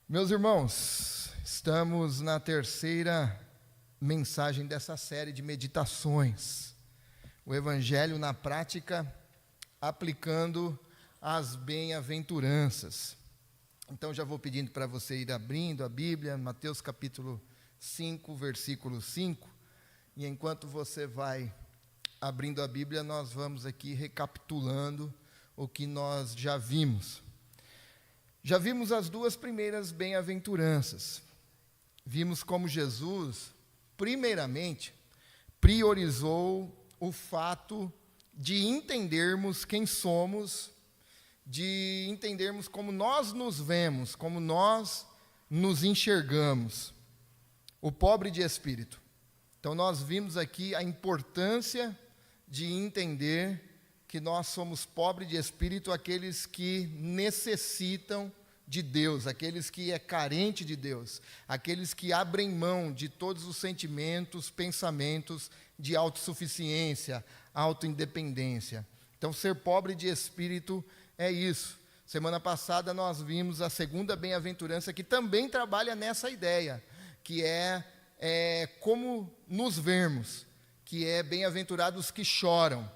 Meus irmãos, estamos na terceira mensagem dessa série de meditações. O Evangelho na prática, aplicando as bem-aventuranças. Então já vou pedindo para você ir abrindo a Bíblia, Mateus capítulo 5, versículo 5. E enquanto você vai abrindo a Bíblia, nós vamos aqui recapitulando o que nós já vimos. Já vimos as duas primeiras bem-aventuranças. Vimos como Jesus, primeiramente, priorizou o fato de entendermos quem somos, de entendermos como nós nos vemos, como nós nos enxergamos. O pobre de espírito. Então, nós vimos aqui a importância de entender que nós somos pobres de espírito, aqueles que necessitam de Deus, aqueles que é carente de Deus, aqueles que abrem mão de todos os sentimentos, pensamentos de autossuficiência, autoindependência. Então, ser pobre de espírito é isso. Semana passada nós vimos a segunda bem-aventurança que também trabalha nessa ideia, que é como nos vermos, que é bem-aventurados que choram.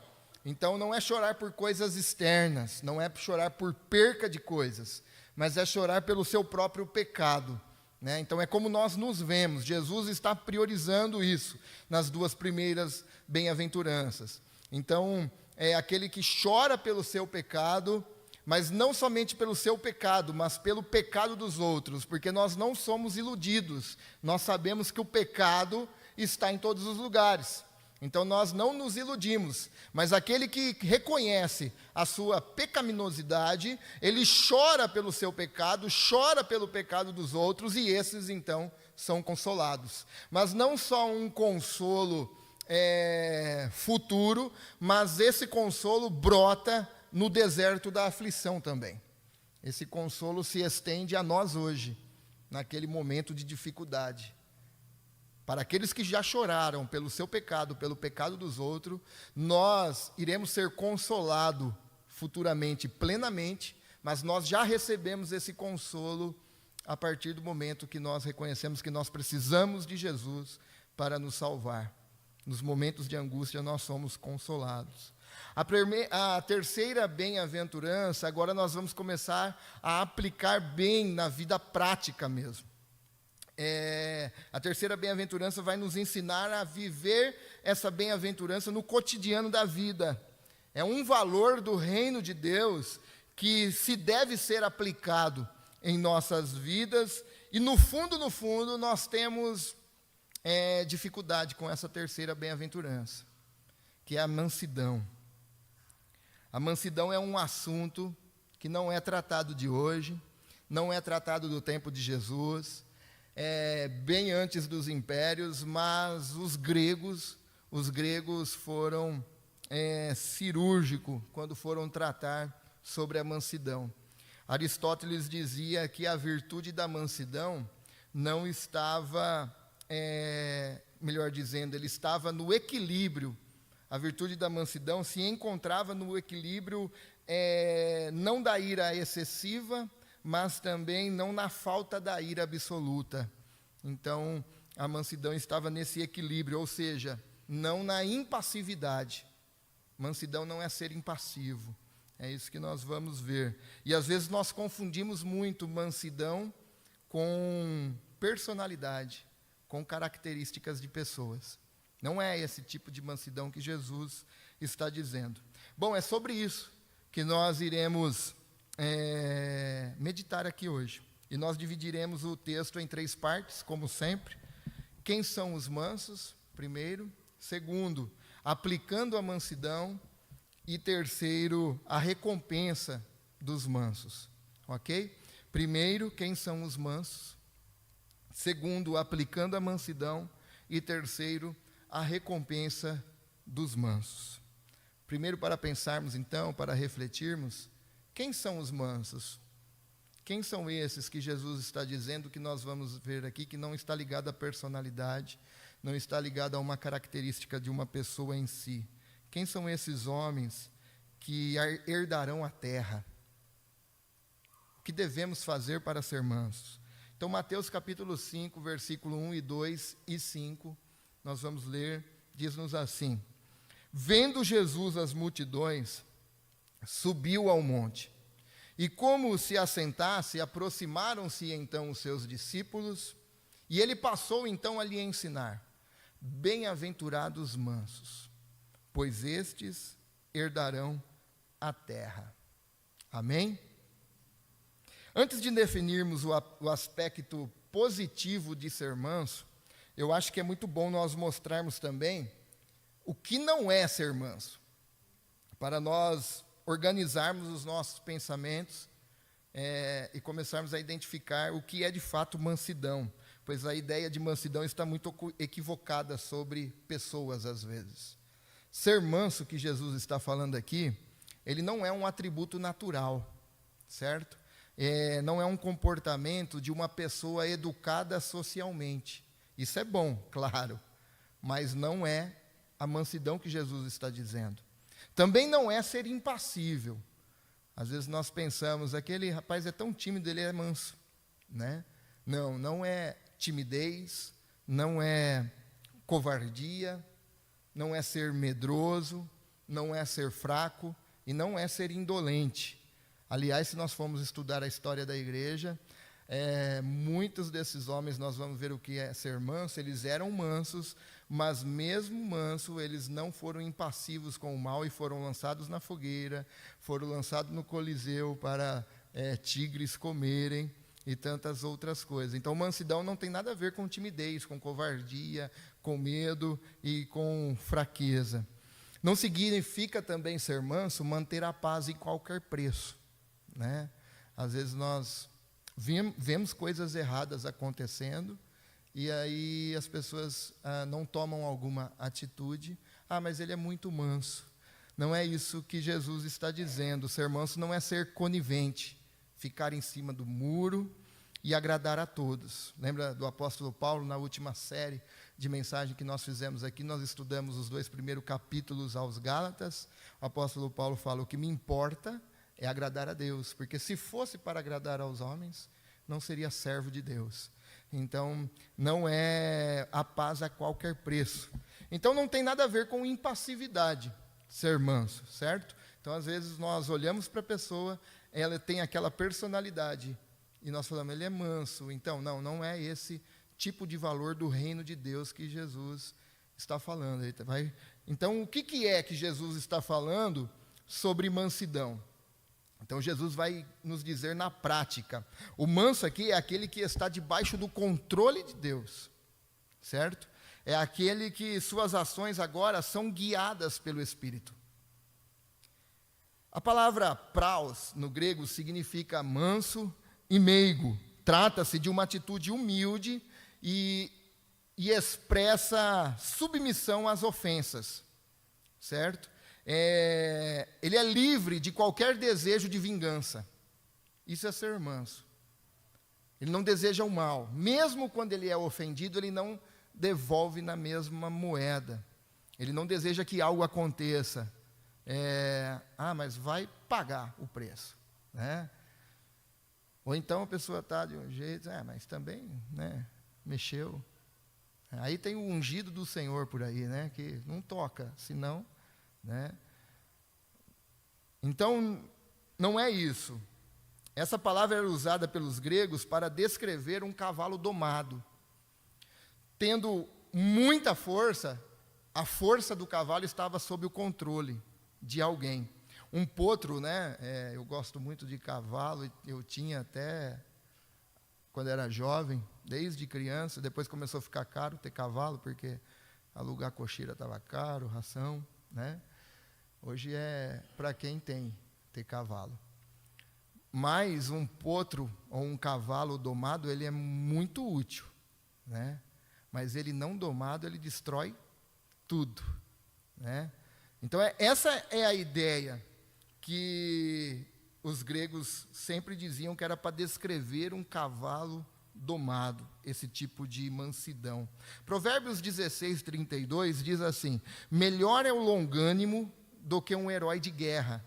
Então, não é chorar por coisas externas, não é chorar por perca de coisas, mas é chorar pelo seu próprio pecado, né? Então, é como nós nos vemos. Jesus está priorizando isso nas duas primeiras bem-aventuranças. Então, é aquele que chora pelo seu pecado, mas não somente pelo seu pecado, mas pelo pecado dos outros, porque nós não somos iludidos, nós sabemos que o pecado está em todos os lugares. Então, nós não nos iludimos, mas aquele que reconhece a sua pecaminosidade, ele chora pelo seu pecado, chora pelo pecado dos outros, e esses, então, são consolados. Mas não só um consolo futuro, mas esse consolo brota no deserto da aflição também. Esse consolo se estende a nós hoje, naquele momento de dificuldade. Para aqueles que já choraram pelo seu pecado, pelo pecado dos outros, nós iremos ser consolados futuramente, plenamente, mas nós já recebemos esse consolo a partir do momento que nós reconhecemos que nós precisamos de Jesus para nos salvar. Nos momentos de angústia nós somos consolados. A terceira bem-aventurança, agora nós vamos começar a aplicar bem na vida prática mesmo. A terceira bem-aventurança vai nos ensinar a viver essa bem-aventurança no cotidiano da vida. É um valor do reino de Deus que se deve ser aplicado em nossas vidas, e no fundo, nós temos dificuldade com essa terceira bem-aventurança, que é a mansidão. A mansidão é um assunto que não é tratado de hoje, não é tratado do tempo de Jesus, bem antes dos impérios, mas os gregos foram cirúrgicos quando foram tratar sobre a mansidão. Aristóteles dizia que a virtude da mansidão não estava, melhor dizendo, ele estava no equilíbrio. A virtude da mansidão se encontrava no equilíbrio, não da ira excessiva, mas também não na falta da ira absoluta. Então, a mansidão estava nesse equilíbrio, ou seja, não na impassividade. Mansidão não é ser impassivo, é isso que nós vamos ver. E às vezes nós confundimos muito mansidão com personalidade, com características de pessoas. Não é esse tipo de mansidão que Jesus está dizendo. Bom, é sobre isso que nós iremos meditar aqui hoje. E nós dividiremos o texto em 3 partes, como sempre. Quem são os mansos? Primeiro. Segundo, aplicando a mansidão. E terceiro, a recompensa dos mansos. Ok? Primeiro, quem são os mansos? Segundo, aplicando a mansidão. E terceiro, a recompensa dos mansos. Primeiro, para pensarmos então, para refletirmos, quem são os mansos? Quem são esses que Jesus está dizendo que nós vamos ver aqui, que não está ligado à personalidade, não está ligado a uma característica de uma pessoa em si? Quem são esses homens que herdarão a terra? O que devemos fazer para ser mansos? Então, Mateus capítulo 5, versículo 1 e 2 e 5, nós vamos ler, diz-nos assim: Vendo Jesus as multidões, subiu ao monte, e como se assentasse, aproximaram-se então os seus discípulos, e ele passou então a lhe ensinar: Bem-aventurados mansos, pois estes herdarão a terra. Amém? Antes de definirmos o aspecto positivo de ser manso, eu acho que é muito bom nós mostrarmos também o que não é ser manso, para nós organizarmos os nossos pensamentos e começarmos a identificar o que é de fato mansidão, pois a ideia de mansidão está muito equivocada sobre pessoas às vezes. Ser manso, que Jesus está falando aqui, ele não é um atributo natural, certo? Não é um comportamento de uma pessoa educada socialmente. Isso é bom, claro, mas não é a mansidão que Jesus está dizendo. Também não é ser impassível. Às vezes nós pensamos, aquele rapaz é tão tímido, ele é manso, né? Não é timidez, não é covardia, não é ser medroso, não é ser fraco e não é ser indolente. Aliás, se nós formos estudar a história da igreja, muitos desses homens, nós vamos ver o que é ser manso, eles eram mansos, mas mesmo manso, eles não foram impassivos com o mal e foram lançados na fogueira, foram lançados no Coliseu para tigres comerem e tantas outras coisas. Então, mansidão não tem nada a ver com timidez, com covardia, com medo e com fraqueza. Não significa também ser manso manter a paz em qualquer preço, né? Às vezes nós vemos coisas erradas acontecendo e aí as pessoas não tomam alguma atitude. Mas ele é muito manso. Não é isso que Jesus está dizendo. Ser manso não é ser conivente, ficar em cima do muro e agradar a todos. Lembra do apóstolo Paulo, na última série de mensagem que nós fizemos aqui, nós estudamos os 2 primeiros capítulos aos Gálatas. O apóstolo Paulo fala: o que me importa é agradar a Deus, porque se fosse para agradar aos homens, não seria servo de Deus. Então, não é a paz a qualquer preço. Então, não tem nada a ver com impassividade, ser manso, certo? Então, às vezes, nós olhamos para a pessoa, ela tem aquela personalidade, e nós falamos, ele é manso. Então, não é esse tipo de valor do reino de Deus que Jesus está falando. Então, o que é que Jesus está falando sobre mansidão? Então, Jesus vai nos dizer na prática. O manso aqui é aquele que está debaixo do controle de Deus, certo? É aquele que suas ações agora são guiadas pelo Espírito. A palavra praos, no grego, significa manso e meigo. Trata-se de uma atitude humilde e expressa submissão às ofensas, certo? Ele é livre de qualquer desejo de vingança. Isso é ser manso. Ele não deseja o mal. Mesmo quando ele é ofendido, ele não devolve na mesma moeda. Ele não deseja que algo aconteça. Mas vai pagar o preço, né? Ou então a pessoa está de um jeito, mas também, né, mexeu. Aí tem o ungido do Senhor por aí, né, que não toca, senão, né? Então, não é isso. Essa palavra era usada pelos gregos para descrever um cavalo domado. Tendo muita força, a força do cavalo estava sob o controle de alguém. Um potro, né? Eu gosto muito de cavalo, eu tinha até quando era jovem, desde criança. Depois começou a ficar caro ter cavalo, porque alugar cocheira estava caro, ração, né? Hoje é para quem tem ter cavalo. Mas um potro ou um cavalo domado, ele é muito útil, né? Mas ele não domado, ele destrói tudo, né? Então, essa é a ideia que os gregos sempre diziam que era para descrever um cavalo domado, esse tipo de mansidão. Provérbios 16:32 diz assim: melhor é o longânimo do que um herói de guerra,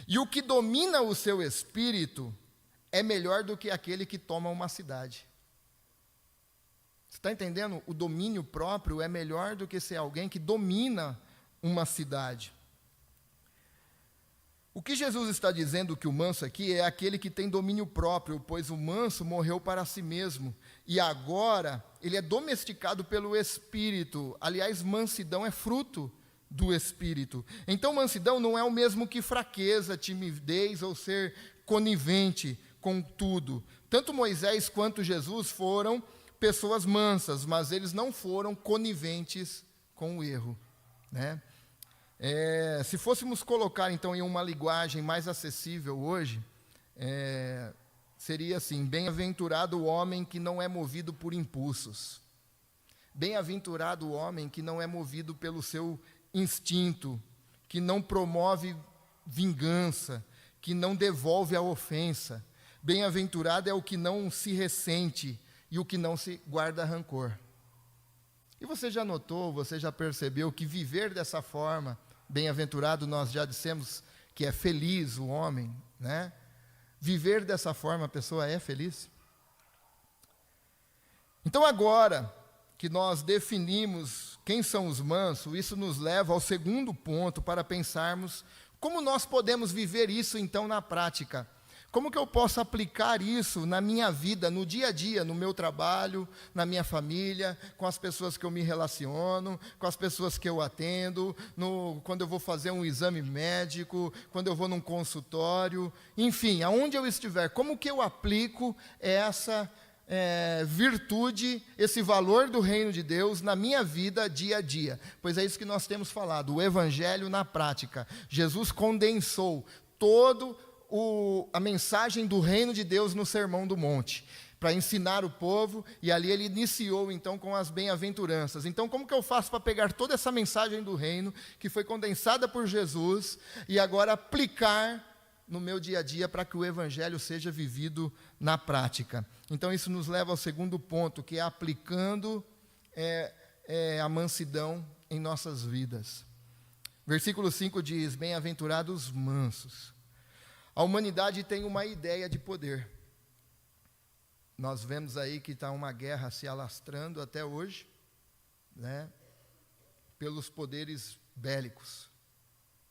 e o que domina o seu espírito é melhor do que aquele que toma uma cidade. Você está entendendo? O domínio próprio é melhor do que ser alguém que domina uma cidade. O que Jesus está dizendo que o manso aqui é aquele que tem domínio próprio, pois o manso morreu para si mesmo, e agora ele é domesticado pelo Espírito. Aliás, mansidão é fruto do Espírito. Então, mansidão não é o mesmo que fraqueza, timidez ou ser conivente com tudo. Tanto Moisés quanto Jesus foram pessoas mansas, mas eles não foram coniventes com o erro, né? Se fôssemos colocar, então, em uma linguagem mais acessível hoje, seria assim: bem-aventurado o homem que não é movido por impulsos. Bem-aventurado o homem que não é movido pelo seu instinto, que não promove vingança, que não devolve a ofensa. Bem-aventurado é o que não se ressente e o que não se guarda rancor. E você já notou, você já percebeu que viver dessa forma, bem-aventurado, nós já dissemos que é feliz o homem, né? Viver dessa forma, a pessoa é feliz? Então, agora que nós definimos quem são os mansos, isso nos leva ao segundo ponto para pensarmos como nós podemos viver isso, então, na prática. Como que eu posso aplicar isso na minha vida, no dia a dia, no meu trabalho, na minha família, com as pessoas que eu me relaciono, com as pessoas que eu atendo, quando eu vou fazer um exame médico, quando eu vou num consultório, enfim, aonde eu estiver, como que eu aplico essa virtude, esse valor do reino de Deus na minha vida dia a dia? Pois é isso que nós temos falado, o Evangelho na prática. Jesus condensou a mensagem do reino de Deus no Sermão do Monte, para ensinar o povo, e ali ele iniciou então com as bem-aventuranças. Então, como que eu faço para pegar toda essa mensagem do reino, que foi condensada por Jesus, e agora aplicar no meu dia a dia, para que o Evangelho seja vivido na prática? Então, isso nos leva ao segundo ponto, que é aplicando a mansidão em nossas vidas. Versículo 5 diz: bem-aventurados os mansos. A humanidade tem uma ideia de poder. Nós vemos aí que está uma guerra se alastrando até hoje, né, pelos poderes bélicos.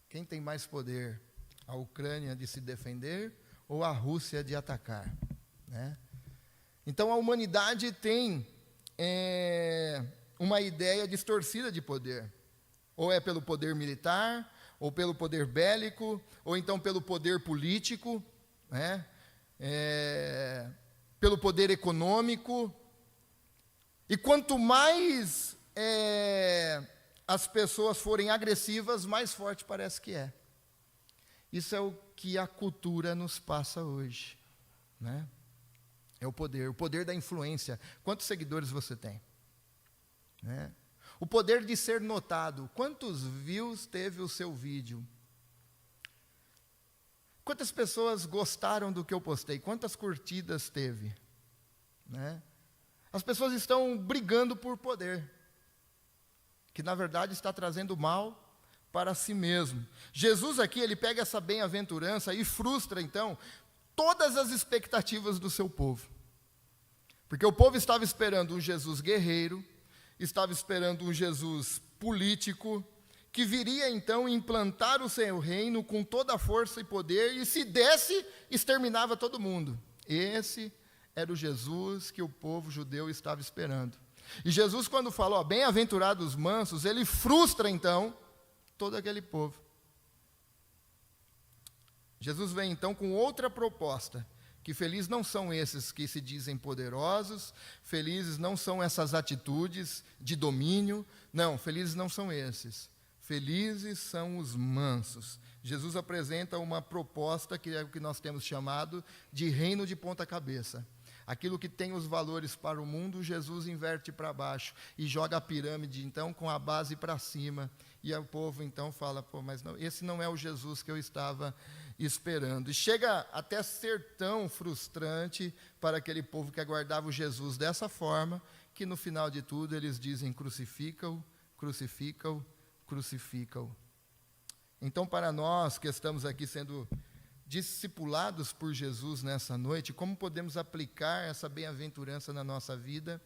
Quem tem mais poder? A Ucrânia de se defender ou a Rússia de atacar, né? Então, a humanidade tem uma ideia distorcida de poder. Ou é pelo poder militar, ou pelo poder bélico, ou então pelo poder político, né? Pelo poder econômico. E quanto mais as pessoas forem agressivas, mais forte parece que é. Isso é o que a cultura nos passa hoje, né? É o poder da influência. Quantos seguidores você tem? Né? O poder de ser notado. Quantos views teve o seu vídeo? Quantas pessoas gostaram do que eu postei? Quantas curtidas teve? Né? As pessoas estão brigando por poder, que na verdade está trazendo mal para si mesmo. Jesus aqui, ele pega essa bem-aventurança e frustra então todas as expectativas do seu povo. Porque o povo estava esperando um Jesus guerreiro, estava esperando um Jesus político, que viria então implantar o seu reino com toda a força e poder, e se desse, exterminava todo mundo. Esse era o Jesus que o povo judeu estava esperando. E Jesus, quando falou, bem-aventurados os mansos, ele frustra então todo aquele povo. Jesus vem então com outra proposta, que felizes não são esses que se dizem poderosos, felizes não são essas atitudes de domínio, não, felizes não são esses, felizes são os mansos. Jesus apresenta uma proposta que é o que nós temos chamado de reino de ponta cabeça. Aquilo que tem os valores para o mundo, Jesus inverte para baixo e joga a pirâmide então com a base para cima, e o povo então fala, mas não, esse não é o Jesus que eu estava esperando. E chega até ser tão frustrante para aquele povo que aguardava o Jesus dessa forma, que no final de tudo eles dizem, crucifica-o, crucifica-o, crucifica-o. Então, para nós que estamos aqui sendo discipulados por Jesus nessa noite, como podemos aplicar essa bem-aventurança na nossa vida,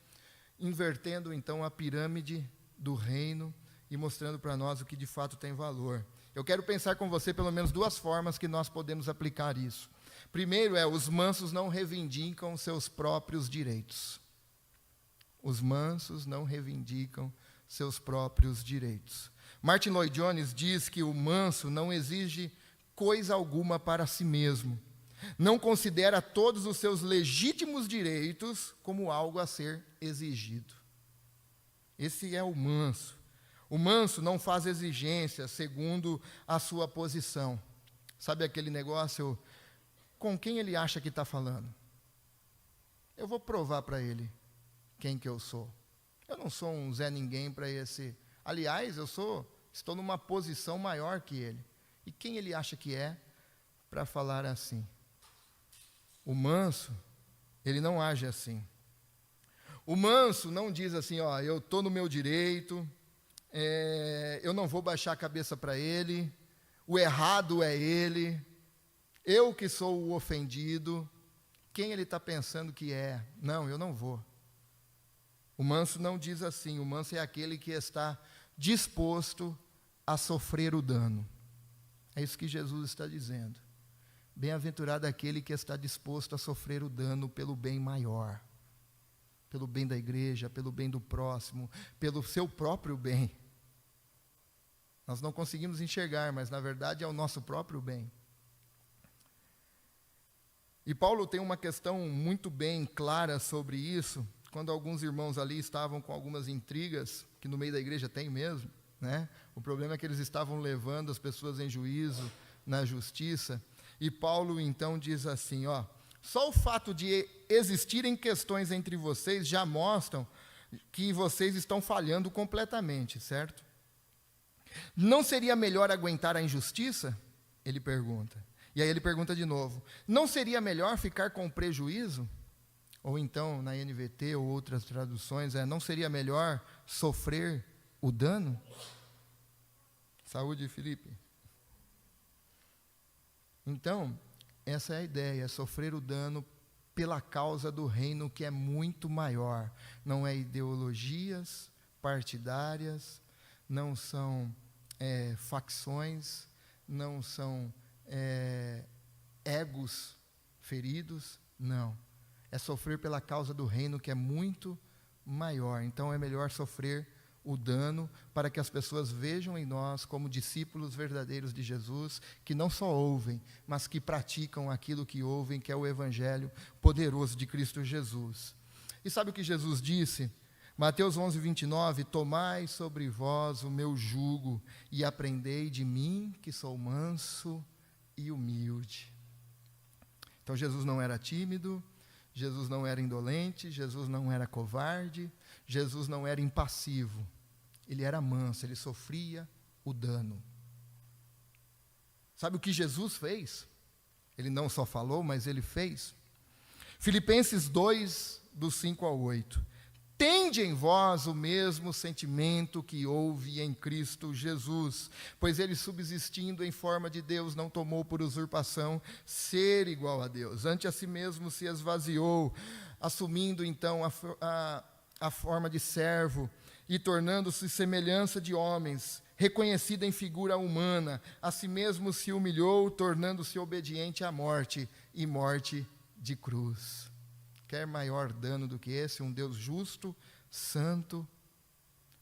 invertendo então a pirâmide do reino e mostrando para nós o que de fato tem valor. Eu quero pensar com você pelo menos duas formas que nós podemos aplicar isso. Primeiro os mansos não reivindicam seus próprios direitos. Os mansos não reivindicam seus próprios direitos. Martin Lloyd-Jones diz que o manso não exige coisa alguma para si mesmo. Não considera todos os seus legítimos direitos como algo a ser exigido. Esse é o manso. O manso não faz exigências segundo a sua posição. Sabe aquele negócio, com quem ele acha que está falando? Eu vou provar para ele quem que eu sou. Eu não sou um Zé Ninguém para esse. Aliás, estou numa posição maior que ele. E quem ele acha que é para falar assim? O manso, ele não age assim. O manso não diz assim, eu estou no meu direito, eu não vou baixar a cabeça para ele, o errado é ele, eu que sou o ofendido, quem ele está pensando que é? Não, eu não vou. O manso não diz assim, o manso é aquele que está disposto a sofrer o dano. É isso que Jesus está dizendo. Bem-aventurado aquele que está disposto a sofrer o dano pelo bem maior, pelo bem da igreja, pelo bem do próximo, pelo seu próprio bem. Nós não conseguimos enxergar, mas na verdade é o nosso próprio bem. E Paulo tem uma questão muito bem clara sobre isso, quando alguns irmãos ali estavam com algumas intrigas, que no meio da igreja tem mesmo, né? O problema é que eles estavam levando as pessoas em juízo, na justiça, e Paulo então diz assim, só o fato de existirem questões entre vocês já mostram que vocês estão falhando completamente, certo? Não seria melhor aguentar a injustiça? Ele pergunta. E aí ele pergunta de novo, não seria melhor ficar com prejuízo? Ou então, na NVT ou outras traduções, não seria melhor sofrer o dano? Saúde, Felipe. Então, essa é a ideia, sofrer o dano pela causa do reino que é muito maior. Não é ideologias partidárias, não são facções, não são egos feridos, não. É sofrer pela causa do reino que é muito maior. Então é melhor sofrer o dano para que as pessoas vejam em nós como discípulos verdadeiros de Jesus, que não só ouvem, mas que praticam aquilo que ouvem, que é o evangelho poderoso de Cristo Jesus. E sabe o que Jesus disse? Mateus 11:29, tomai sobre vós o meu jugo e aprendei de mim, que sou manso e humilde. Então Jesus não era tímido, Jesus não era indolente, Jesus não era covarde, Jesus não era impassivo. Ele era manso, ele sofria o dano. Sabe o que Jesus fez? Ele não só falou, mas ele fez. Filipenses 2, do 5 ao 8. Tende em vós o mesmo sentimento que houve em Cristo Jesus, pois ele, subsistindo em forma de Deus, não tomou por usurpação ser igual a Deus. Ante a si mesmo se esvaziou, assumindo então a forma de servo e tornando-se semelhança de homens, reconhecido em figura humana, a si mesmo se humilhou, tornando-se obediente à morte e morte de cruz. Quer maior dano do que esse? Um Deus justo, santo,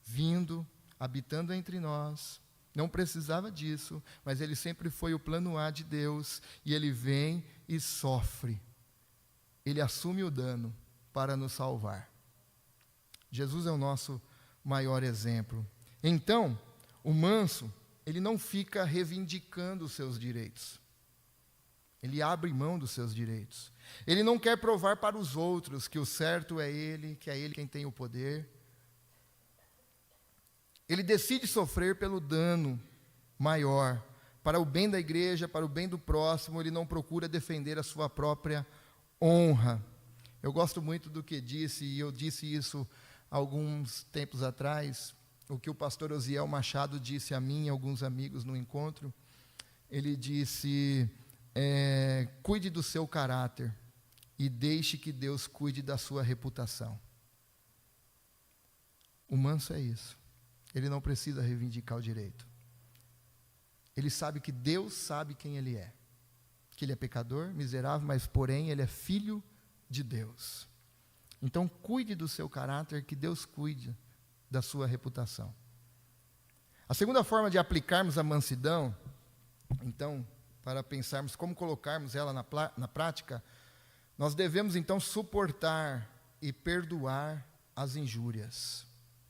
vindo, habitando entre nós. Não precisava disso, mas ele sempre foi o plano A de Deus, e ele vem e sofre. Ele assume o dano para nos salvar. Jesus é o nosso maior exemplo. Então, o manso, ele não fica reivindicando os seus direitos. Ele abre mão dos seus direitos. Ele não quer provar para os outros que o certo é ele, que é ele quem tem o poder. Ele decide sofrer pelo dano maior, para o bem da igreja, para o bem do próximo. Ele não procura defender a sua própria honra. Eu gosto muito do que disse, e eu disse isso alguns tempos atrás, o que o pastor Osiel Machado disse a mim e alguns amigos no encontro. Ele disse, cuide do seu caráter e deixe que Deus cuide da sua reputação. O manso é isso. Ele não precisa reivindicar o direito. Ele sabe que Deus sabe quem ele é. Que ele é pecador, miserável, mas porém ele é filho de Deus. Então cuide do seu caráter, que Deus cuide da sua reputação. A segunda forma de aplicarmos a mansidão, então, para pensarmos como colocarmos ela na prática, nós devemos então suportar e perdoar as injúrias.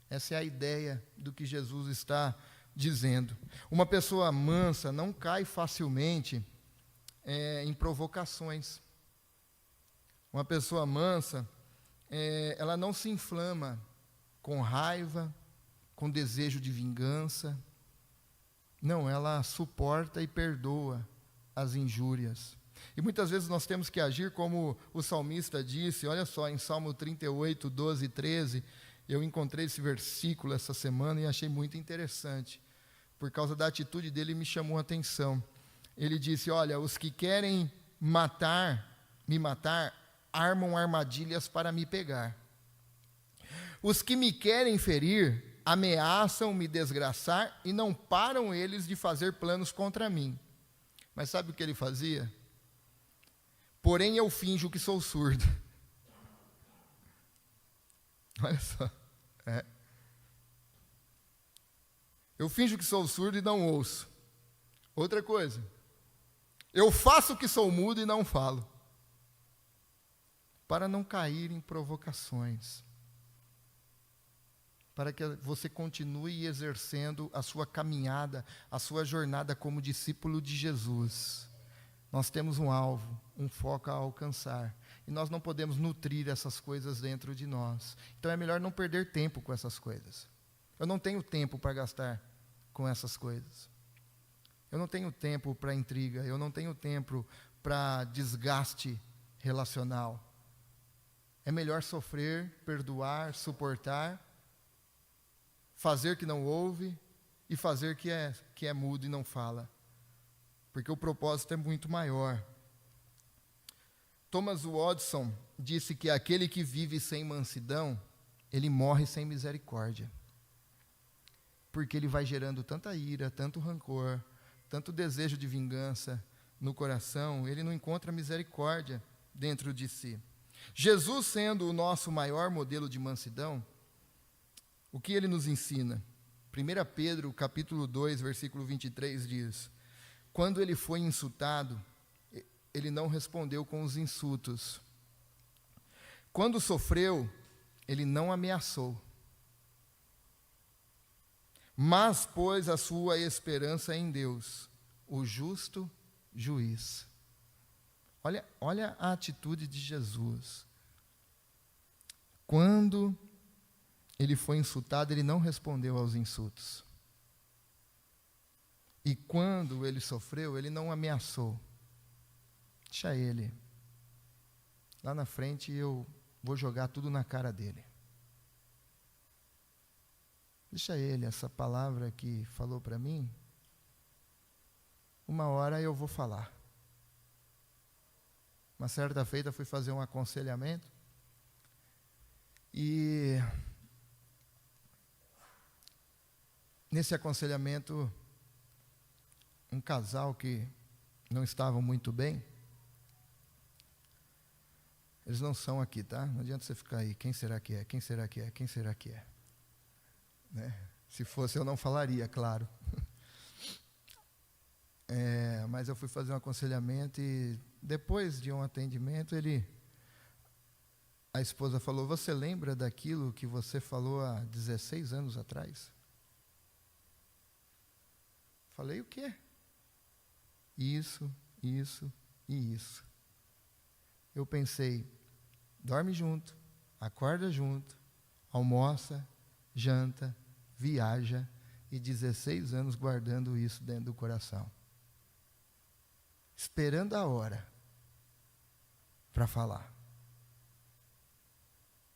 Essa é a ideia do que Jesus está dizendo. Uma pessoa mansa não cai facilmente em provocações. Uma pessoa mansa, ela não se inflama com raiva, com desejo de vingança. Não, ela suporta e perdoa as injúrias. E muitas vezes nós temos que agir como o salmista disse, olha só, em Salmo 38, 12 e 13, eu encontrei esse versículo essa semana e achei muito interessante. Por causa da atitude dele, me chamou a atenção. Ele disse, olha, os que querem me matar, armam armadilhas para me pegar. Os que me querem ferir, ameaçam me desgraçar e não param eles de fazer planos contra mim. Mas sabe o que ele fazia? Porém eu finjo que sou surdo. Olha só. Eu finjo que sou surdo e não ouço. Outra coisa. Eu faço que sou mudo e não falo. Para não cair em provocações. Para que você continue exercendo a sua caminhada, a sua jornada como discípulo de Jesus. Nós temos um alvo, um foco a alcançar. E nós não podemos nutrir essas coisas dentro de nós. Então é melhor não perder tempo com essas coisas. Eu não tenho tempo para gastar com essas coisas. Eu não tenho tempo para intriga. Eu não tenho tempo para desgaste relacional. É melhor sofrer, perdoar, suportar, fazer que não ouve e fazer que é mudo e não fala. Porque o propósito é muito maior. Thomas Watson disse que aquele que vive sem mansidão, ele morre sem misericórdia. Porque ele vai gerando tanta ira, tanto rancor, tanto desejo de vingança no coração, ele não encontra misericórdia dentro de si. Jesus sendo o nosso maior modelo de mansidão, o que ele nos ensina? 1 Pedro, capítulo 2, versículo 23 diz: quando ele foi insultado, ele não respondeu com os insultos. Quando sofreu, ele não ameaçou, mas pôs a sua esperança em Deus, o justo juiz. Olha a atitude de Jesus. Quando ele foi insultado, ele não respondeu aos insultos. E quando ele sofreu, ele não ameaçou. Deixa ele. Lá na frente eu vou jogar tudo na cara dele. Deixa ele, essa palavra que falou para mim, uma hora eu vou falar. Uma certa feita fui fazer um aconselhamento e nesse aconselhamento um casal que não estavam muito bem, eles não são aqui, tá? Não adianta você ficar aí, quem será que é, quem será que é, quem será que é? Né? Se fosse eu não falaria, claro. Mas eu fui fazer um aconselhamento e depois de um atendimento, a esposa falou, você lembra daquilo que você falou há 16 anos atrás? Falei o quê? Isso e isso. Eu pensei, dorme junto, acorda junto, almoça, janta, viaja, e 16 anos guardando isso dentro do coração. Esperando a hora para falar.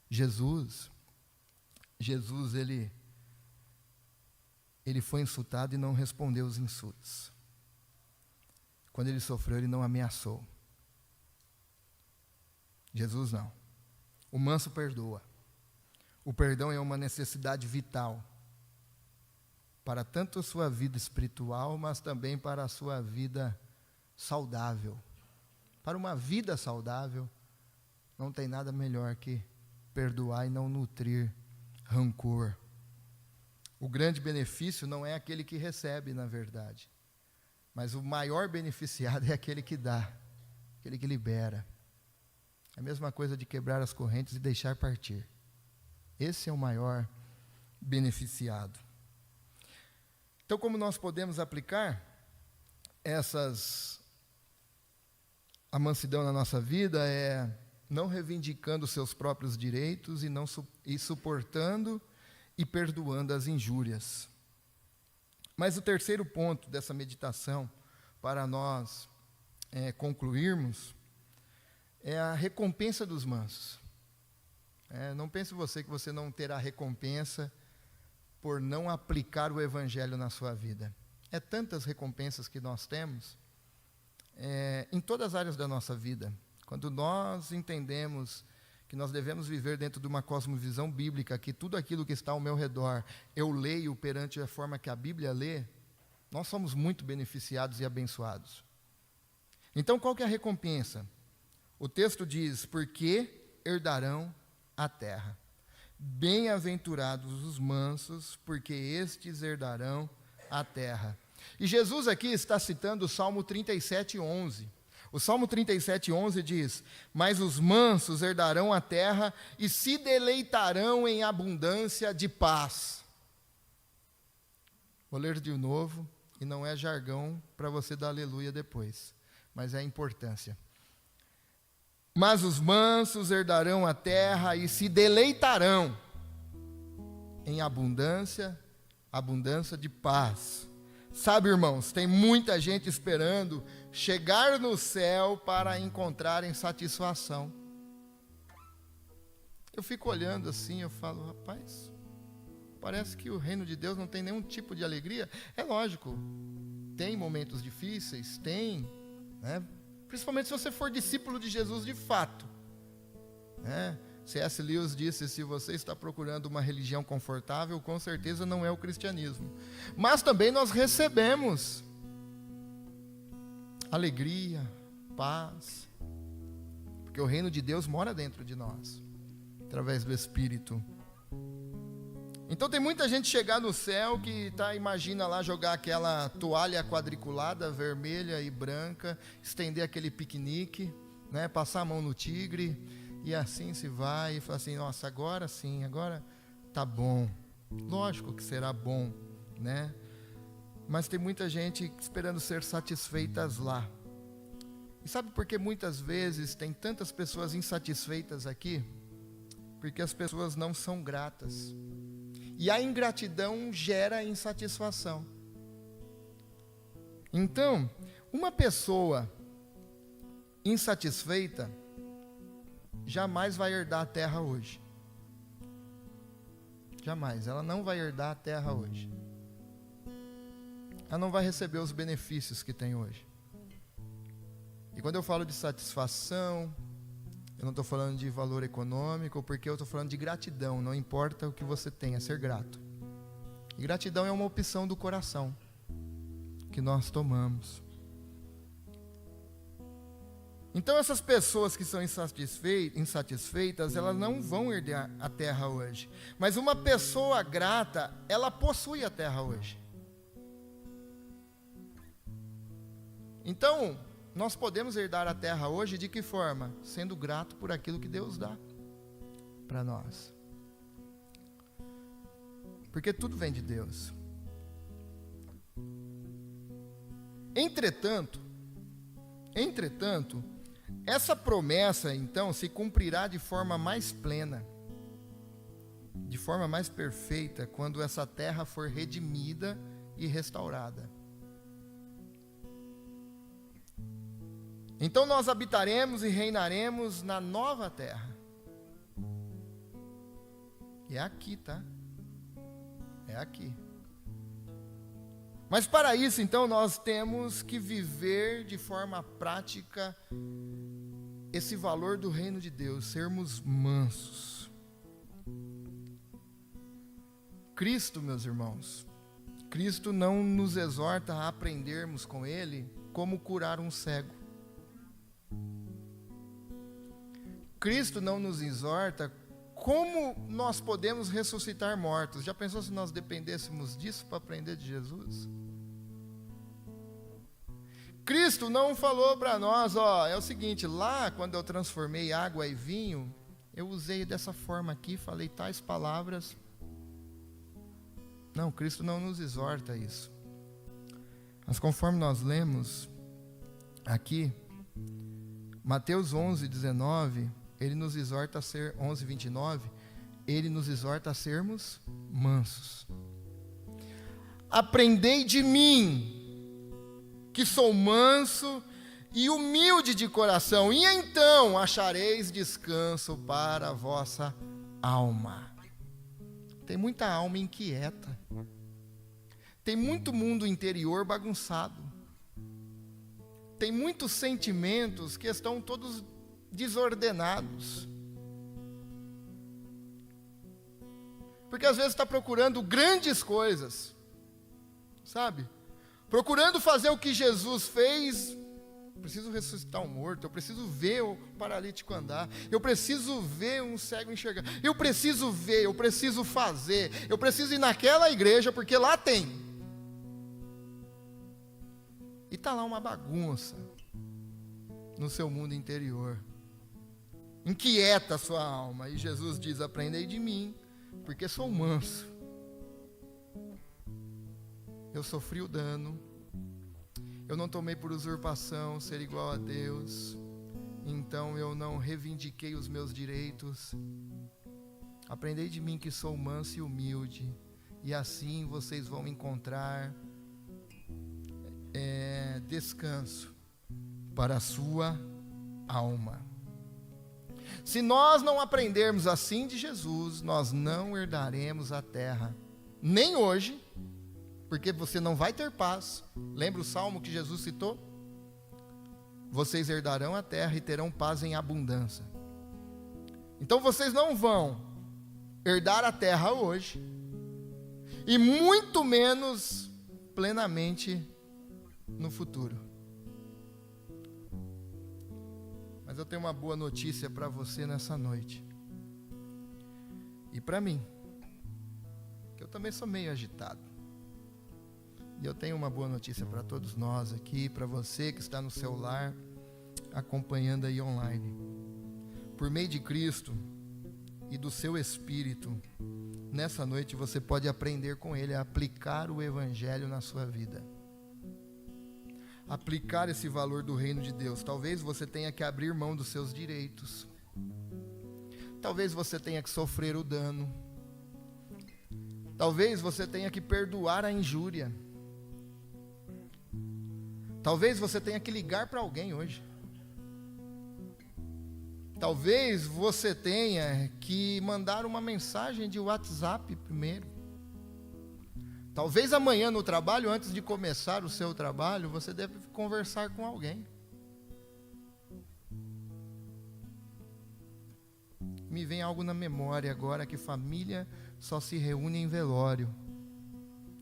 Jesus, ele foi insultado e não respondeu os insultos. quando ele sofreu, ele não ameaçou. Jesus não. O manso perdoa. O perdão é uma necessidade vital para tanto a sua vida espiritual, mas também para a sua vida saudável. Para uma vida saudável, não tem nada melhor que perdoar e não nutrir rancor. O grande benefício não é aquele que recebe, na verdade, mas o maior beneficiado é aquele que dá, aquele que libera. É a mesma coisa de quebrar as correntes e deixar partir. Esse é o maior beneficiado. Então, como nós podemos aplicar a mansidão na nossa vida é não reivindicando seus próprios direitos e suportando e perdoando as injúrias. Mas o terceiro ponto dessa meditação, para nós concluirmos, é a recompensa dos mansos. Não pense você que você não terá recompensa por não aplicar o Evangelho na sua vida. É tantas recompensas que nós temos em todas as áreas da nossa vida. Quando nós entendemos que nós devemos viver dentro de uma cosmovisão bíblica, que tudo aquilo que está ao meu redor eu leio perante a forma que a Bíblia lê, nós somos muito beneficiados e abençoados. Então, qual que é a recompensa? O texto diz: porque herdarão a terra. Bem-aventurados os mansos, porque estes herdarão a terra. E Jesus aqui está citando o Salmo 37:11. O Salmo 37:11 diz: mas os mansos herdarão a terra e se deleitarão em abundância de paz. Vou ler de novo, e não é jargão para você dar aleluia depois, mas é a importância. Mas os mansos herdarão a terra e se deleitarão em abundância de paz. Sabe, irmãos, tem muita gente esperando chegar no céu para encontrarem satisfação. Eu fico olhando assim, eu falo, rapaz, parece que o reino de Deus não tem nenhum tipo de alegria. É lógico, tem momentos difíceis, tem, né? Principalmente se você for discípulo de Jesus de fato, né? C.S. Lewis disse: se você está procurando uma religião confortável, com certeza não é o cristianismo. Mas também nós recebemos alegria, paz, porque o reino de Deus mora dentro de nós, através do Espírito. Então tem muita gente chegar no céu que imagina lá jogar aquela toalha quadriculada, vermelha e branca, estender aquele piquenique, né, passar a mão no tigre, e assim se vai, e fala assim, nossa, agora sim, agora tá bom. Lógico que será bom, né? Mas tem muita gente esperando ser satisfeitas lá. E sabe por que muitas vezes tem tantas pessoas insatisfeitas aqui? Porque as pessoas não são gratas. E a ingratidão gera insatisfação. Então, uma pessoa insatisfeita jamais vai herdar a terra hoje. Jamais, ela não vai herdar a terra hoje. Ela não vai receber os benefícios que tem hoje. E quando eu falo de satisfação, eu não estou falando de valor econômico, porque eu estou falando de gratidão. Não importa o que você tenha, ser grato. E gratidão é uma opção do coração que nós tomamos. Então essas pessoas que são insatisfeitas, elas não vão herdar a terra hoje. Mas uma pessoa grata, ela possui a terra hoje. Então, nós podemos herdar a terra hoje de que forma? Sendo grato por aquilo que Deus dá para nós. Porque tudo vem de Deus. Entretanto, essa promessa, então, se cumprirá de forma mais plena, de forma mais perfeita, quando essa terra for redimida e restaurada. Então nós habitaremos e reinaremos na nova terra. E é aqui, tá? É aqui. Mas para isso, então, nós temos que viver de forma prática esse valor do reino de Deus, sermos mansos. Cristo, meus irmãos, Cristo não nos exorta a aprendermos com Ele como curar um cego. Cristo não nos exorta como nós podemos ressuscitar mortos. Já pensou se nós dependêssemos disso para aprender de Jesus? Cristo não falou para nós, é o seguinte, lá quando eu transformei água em vinho, eu usei dessa forma aqui, falei tais palavras. Não, Cristo não nos exorta a isso. Mas conforme nós lemos aqui, Mateus 11:19, ele nos exorta a ser, 11:29, ele nos exorta a sermos mansos. Aprendei de mim, que sou manso e humilde de coração, e então achareis descanso para a vossa alma. Tem muita alma inquieta. Tem muito mundo interior bagunçado. Tem muitos sentimentos que estão todos desordenados. Porque às vezes está procurando grandes coisas, sabe? Procurando fazer o que Jesus fez. Eu preciso ressuscitar um morto, eu preciso ver o paralítico andar, eu preciso ver um cego enxergar, eu preciso ver, eu preciso fazer, eu preciso ir naquela igreja porque lá tem. E está lá uma bagunça no seu mundo interior. Inquieta a sua alma. E Jesus diz, aprendei de mim, porque sou manso. Eu sofri o dano. Eu não tomei por usurpação ser igual a Deus. Então eu não reivindiquei os meus direitos. Aprendei de mim que sou manso e humilde. E assim vocês vão encontrar descanso para a sua alma. Se nós não aprendermos assim de Jesus, nós não herdaremos a terra. Nem hoje, porque você não vai ter paz. Lembra o salmo que Jesus citou? Vocês herdarão a terra e terão paz em abundância. Então vocês não vão herdar a terra hoje, e muito menos plenamente no futuro. Mas eu tenho uma boa notícia para você nessa noite. E para mim, que eu também sou meio agitado. E eu tenho uma boa notícia para todos nós aqui, para você que está no seu lar, acompanhando aí online. Por meio de Cristo e do seu Espírito, nessa noite você pode aprender com Ele a aplicar o Evangelho na sua vida. Aplicar esse valor do reino de Deus. Talvez você tenha que abrir mão dos seus direitos. Talvez você tenha que sofrer o dano. Talvez você tenha que perdoar a injúria. Talvez você tenha que ligar para alguém hoje. Talvez você tenha que mandar uma mensagem de WhatsApp primeiro. Talvez amanhã no trabalho, antes de começar o seu trabalho, você deve conversar com alguém. Me vem algo na memória agora, que família só se reúne em velório.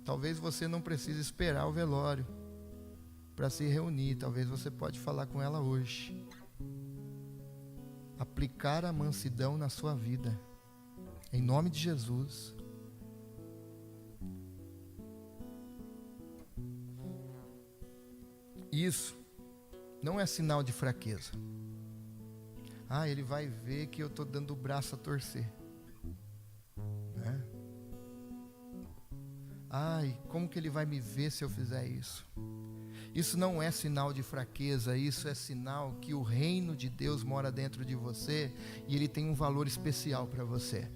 Talvez você não precise esperar o velório para se reunir. Talvez você pode falar com ela hoje. Aplicar a mansidão na sua vida. Em nome de Jesus. Isso não é sinal de fraqueza. Ele vai ver que eu estou dando o braço a torcer. Né? Como que ele vai me ver se eu fizer isso? Isso não é sinal de fraqueza, isso é sinal que o reino de Deus mora dentro de você e ele tem um valor especial para você.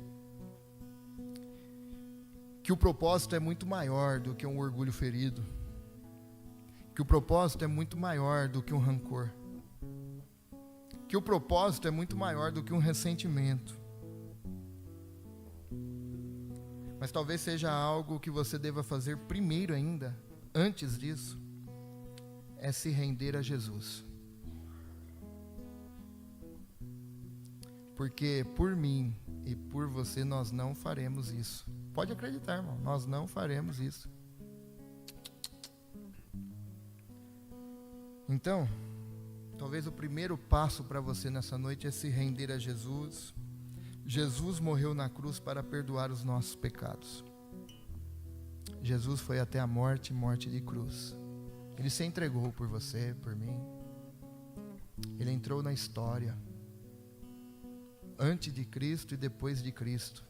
Que o propósito é muito maior do que um orgulho ferido. Que o propósito é muito maior do que um rancor. Que o propósito é muito maior do que um ressentimento. Mas talvez seja algo que você deva fazer primeiro ainda, antes disso, é se render a Jesus. Porque por mim e por você nós não faremos isso. Pode acreditar, irmão, nós não faremos isso. Então, talvez o primeiro passo para você nessa noite é se render a Jesus. Jesus morreu na cruz para perdoar os nossos pecados. Jesus foi até a morte, morte de cruz. Ele se entregou por você, por mim. Ele entrou na história. Antes de Cristo e depois de Cristo.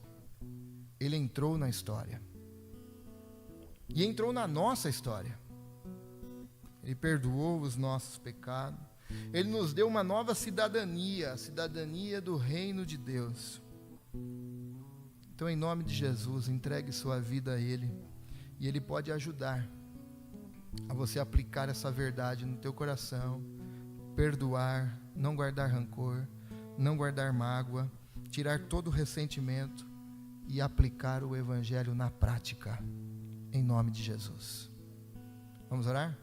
Ele entrou na história. E entrou na nossa história. Ele perdoou os nossos pecados. Ele nos deu uma nova cidadania, a cidadania do reino de Deus. Então, em nome de Jesus, entregue sua vida a Ele. E Ele pode ajudar a você aplicar essa verdade no teu coração. Perdoar, não guardar rancor, não guardar mágoa, tirar todo o ressentimento e aplicar o Evangelho na prática. Em nome de Jesus. Vamos orar?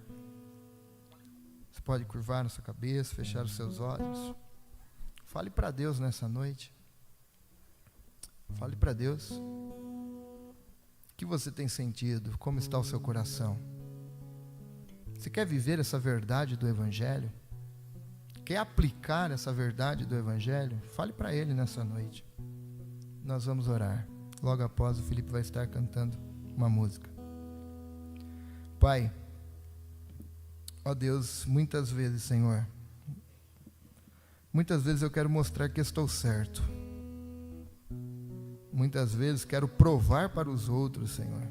Você pode curvar a sua cabeça, fechar os seus olhos. Fale para Deus nessa noite. Fale para Deus. O que você tem sentido? Como está o seu coração? Você quer viver essa verdade do Evangelho? Quer aplicar essa verdade do Evangelho? Fale para Ele nessa noite. Nós vamos orar. Logo após o Felipe vai estar cantando uma música. Pai, ó Deus, muitas vezes, Senhor, muitas vezes eu quero mostrar que estou certo. Muitas vezes quero provar para os outros, Senhor.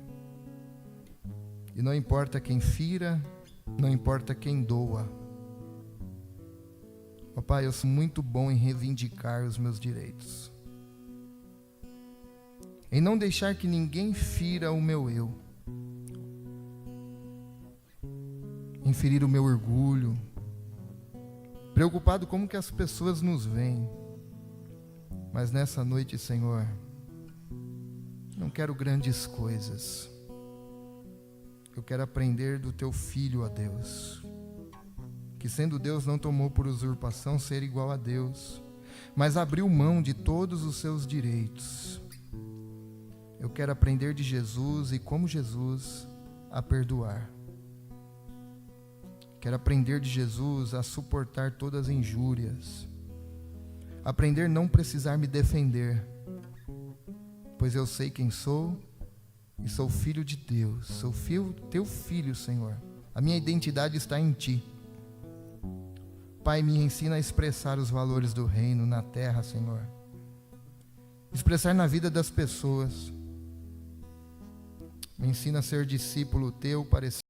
E não importa quem fira, não importa quem doa. Ó Pai, eu sou muito bom em reivindicar os meus direitos. Em não deixar que ninguém fira o meu eu. Em ferir o meu orgulho. Preocupado como que as pessoas nos veem. Mas nessa noite, Senhor, não quero grandes coisas. Eu quero aprender do Teu Filho, ó Deus. Que sendo Deus não tomou por usurpação ser igual a Deus, mas abriu mão de todos os seus direitos. Eu quero aprender de Jesus e como Jesus a perdoar. Quero aprender de Jesus a suportar todas as injúrias. Aprender a não precisar me defender, pois eu sei quem sou e sou filho de Deus. Sou Teu filho, Senhor. A minha identidade está em Ti. Pai, me ensina a expressar os valores do reino na terra, Senhor. Expressar na vida das pessoas. Me ensina a ser discípulo Teu, parecido